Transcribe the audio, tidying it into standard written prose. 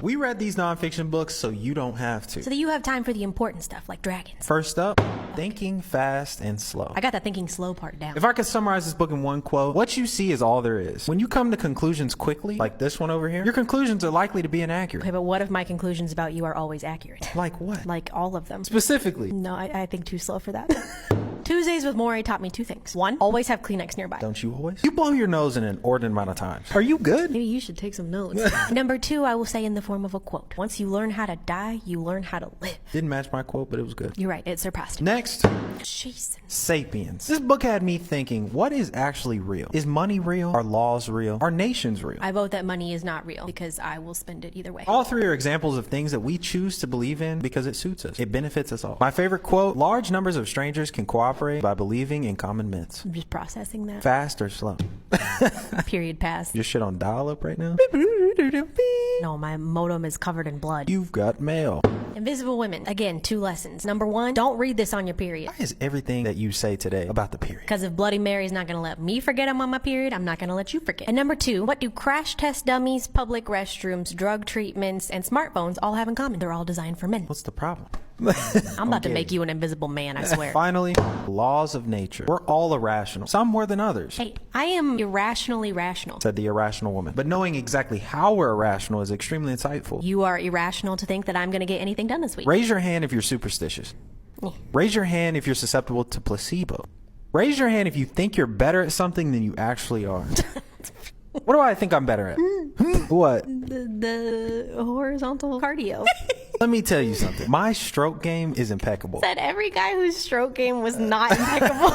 We read these nonfiction books so you don't have to. So that you have time for the important stuff like dragons. First up, thinking fast and slow. I got that thinking slow part down. If I could summarize this book in one quote, what you see is all there is. When you come to conclusions quickly, like this one over here, your conclusions are likely to be inaccurate. Okay, but what if my conclusions about you are always accurate? Like what? Like all of them. Specifically. No, I think too slow for that. Tuesdays with Maury taught me two things. One, always have Kleenex nearby. Don't you always? You blow your nose an inordinate amount of times. Are you good? Maybe you should take some notes. Number two, I will say in the form of a quote. Once you learn how to die, you learn how to live. Didn't match my quote, but it was good. You're right, it surpassed it. Next, Jason. Sapiens. This book had me thinking, what is actually real? Is money real? Are laws real? Are nations real? I vote that money is not real because I will spend it either way. All three are examples of things that we choose to believe in because it suits us. It benefits us all. My favorite quote, large numbers of strangers can cooperate by believing in common myths. I'm just processing that. Fast or slow? Period pass. Your shit on dial-up right now? No, my modem is covered in blood. You've got mail. Invisible Women. Again, 2 lessons. Number 1, don't read this on your period. Why is everything that you say today about the period? Because if Bloody Mary's not going to let me forget I'm on my period, I'm not going to let you forget. And number 2, what do crash test dummies, public restrooms, drug treatments, and smartphones all have in common? They're all designed for men. What's the problem? I'm about to make you an invisible man, I swear. Finally, laws of nature. We're all irrational, some more than others, Hey, I am irrationally rational. said the irrational woman. But knowing exactly how we're irrational is extremely insightful. You are irrational to think that I'm going to get anything done this week. Raise your hand if you're superstitious. Raise your hand if you're susceptible to placebo. Raise your hand if you think you're better at something than you actually are. What do I think I'm better at? What? The horizontal cardio. Let me tell you something. My stroke game is impeccable. Said every guy whose stroke game was not impeccable.